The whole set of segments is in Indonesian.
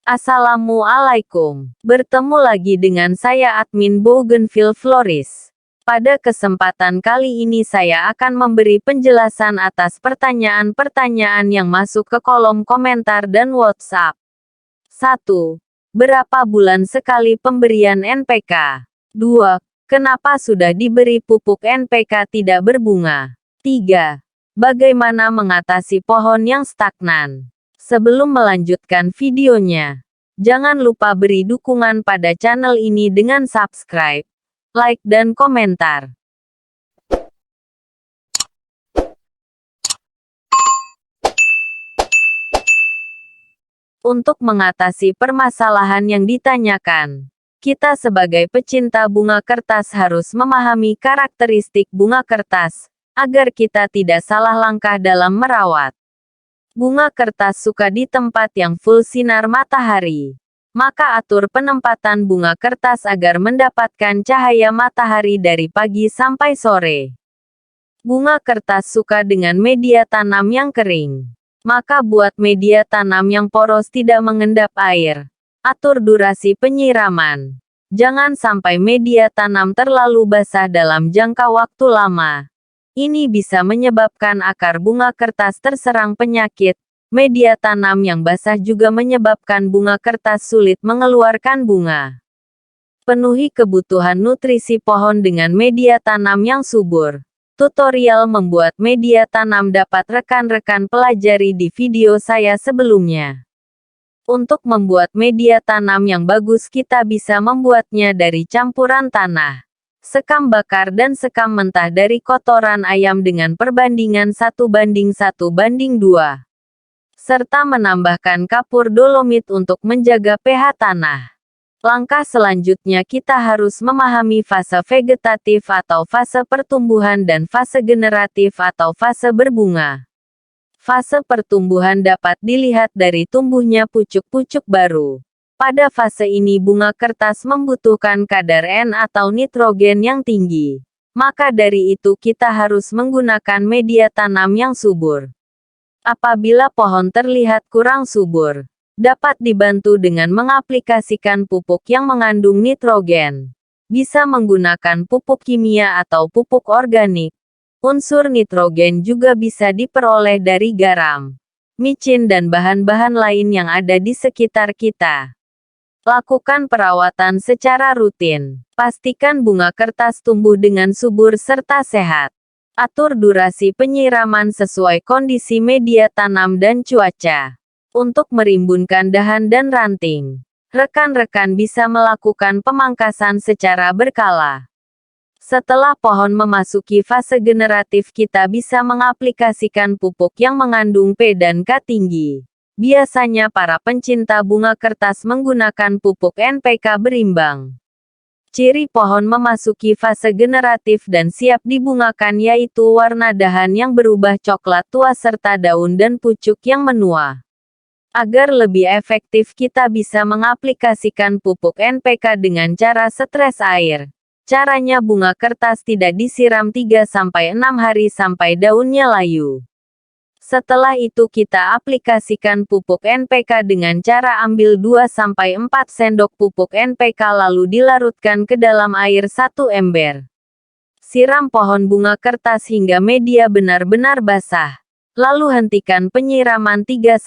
Assalamualaikum. Bertemu lagi dengan saya admin Bougainville Floris. Pada kesempatan kali ini saya akan memberi penjelasan atas pertanyaan-pertanyaan yang masuk ke kolom komentar dan WhatsApp. 1. Berapa bulan sekali pemberian NPK? 2. Kenapa sudah diberi pupuk NPK tidak berbunga? 3. Bagaimana mengatasi pohon yang stagnan? Sebelum melanjutkan videonya, jangan lupa beri dukungan pada channel ini dengan subscribe, like dan komentar. Untuk mengatasi permasalahan yang ditanyakan, kita sebagai pecinta bunga kertas harus memahami karakteristik bunga kertas, agar kita tidak salah langkah dalam merawat. Bunga kertas suka di tempat yang full sinar matahari. Maka atur penempatan bunga kertas agar mendapatkan cahaya matahari dari pagi sampai sore. Bunga kertas suka dengan media tanam yang kering. Maka buat media tanam yang poros tidak mengendap air. Atur durasi penyiraman. Jangan sampai media tanam terlalu basah dalam jangka waktu lama. Ini bisa menyebabkan akar bunga kertas terserang penyakit. Media tanam yang basah juga menyebabkan bunga kertas sulit mengeluarkan bunga. Penuhi kebutuhan nutrisi pohon dengan media tanam yang subur. Tutorial membuat media tanam dapat rekan-rekan pelajari di video saya sebelumnya. Untuk membuat media tanam yang bagus kita bisa membuatnya dari campuran tanah, sekam bakar dan sekam mentah dari kotoran ayam dengan perbandingan 1:1:2. Serta menambahkan kapur dolomit untuk menjaga pH tanah. Langkah selanjutnya kita harus memahami fase vegetatif atau fase pertumbuhan dan fase generatif atau fase berbunga. Fase pertumbuhan dapat dilihat dari tumbuhnya pucuk-pucuk baru. Pada fase ini bunga kertas membutuhkan kadar N atau nitrogen yang tinggi. Maka dari itu kita harus menggunakan media tanam yang subur. Apabila pohon terlihat kurang subur, dapat dibantu dengan mengaplikasikan pupuk yang mengandung nitrogen. Bisa menggunakan pupuk kimia atau pupuk organik. Unsur nitrogen juga bisa diperoleh dari garam, micin dan bahan-bahan lain yang ada di sekitar kita. Lakukan perawatan secara rutin. Pastikan bunga kertas tumbuh dengan subur serta sehat. Atur durasi penyiraman sesuai kondisi media tanam dan cuaca. Untuk merimbunkan dahan dan ranting, rekan-rekan bisa melakukan pemangkasan secara berkala. Setelah pohon memasuki fase generatif kita bisa mengaplikasikan pupuk yang mengandung P dan K tinggi. Biasanya para pencinta bunga kertas menggunakan pupuk NPK berimbang. Ciri pohon memasuki fase generatif dan siap dibungakan yaitu warna dahan yang berubah coklat tua serta daun dan pucuk yang menua. Agar lebih efektif kita bisa mengaplikasikan pupuk NPK dengan cara stres air. Caranya bunga kertas tidak disiram 3-6 hari sampai daunnya layu. Setelah itu kita aplikasikan pupuk NPK dengan cara ambil 2-4 sendok pupuk NPK lalu dilarutkan ke dalam air 1 ember. Siram pohon bunga kertas hingga media benar-benar basah. Lalu hentikan penyiraman 3-4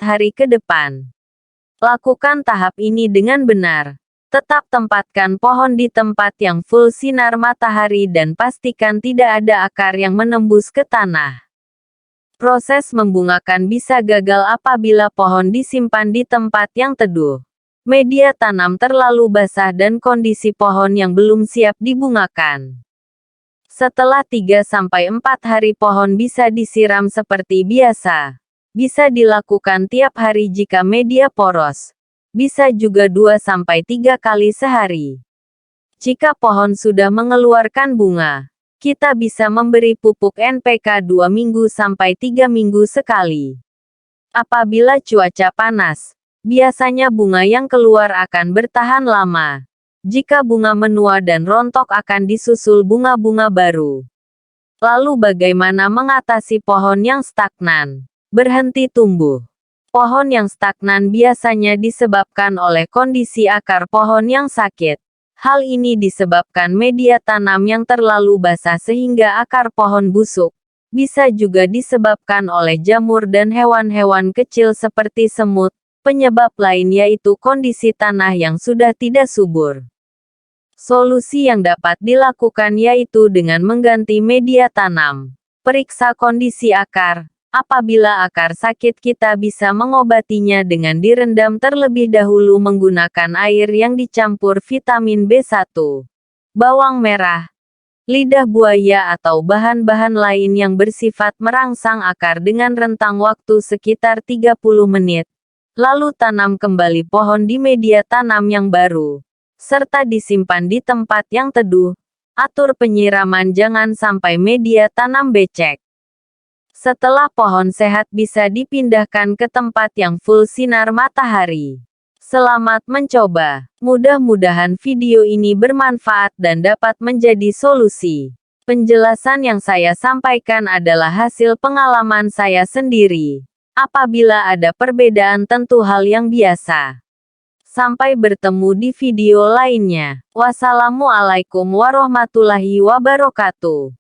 hari ke depan. Lakukan tahap ini dengan benar. Tetap tempatkan pohon di tempat yang full sinar matahari dan pastikan tidak ada akar yang menembus ke tanah. Proses membungakan bisa gagal apabila pohon disimpan di tempat yang teduh, media tanam terlalu basah dan kondisi pohon yang belum siap dibungakan. Setelah 3-4 hari pohon bisa disiram seperti biasa. Bisa dilakukan tiap hari jika media poros. Bisa juga 2-3 kali sehari. Jika pohon sudah mengeluarkan bunga, kita bisa memberi pupuk NPK 2 minggu sampai 3 minggu sekali. Apabila cuaca panas, biasanya bunga yang keluar akan bertahan lama. Jika bunga menua dan rontok akan disusul bunga-bunga baru. Lalu bagaimana mengatasi pohon yang stagnan? Berhenti tumbuh. Pohon yang stagnan biasanya disebabkan oleh kondisi akar pohon yang sakit. Hal ini disebabkan media tanam yang terlalu basah sehingga akar pohon busuk. Bisa juga disebabkan oleh jamur dan hewan-hewan kecil seperti semut. Penyebab lain yaitu kondisi tanah yang sudah tidak subur. Solusi yang dapat dilakukan yaitu dengan mengganti media tanam. Periksa kondisi akar. Apabila akar sakit, kita bisa mengobatinya dengan direndam terlebih dahulu menggunakan air yang dicampur vitamin B1, bawang merah, lidah buaya atau bahan-bahan lain yang bersifat merangsang akar dengan rentang waktu sekitar 30 menit. Lalu tanam kembali pohon di media tanam yang baru, serta disimpan di tempat yang teduh. Atur penyiraman jangan sampai media tanam becek. Setelah pohon sehat bisa dipindahkan ke tempat yang full sinar matahari. Selamat mencoba. Mudah-mudahan video ini bermanfaat dan dapat menjadi solusi. Penjelasan yang saya sampaikan adalah hasil pengalaman saya sendiri. Apabila ada perbedaan tentu hal yang biasa. Sampai bertemu di video lainnya. Wassalamualaikum warahmatullahi wabarakatuh.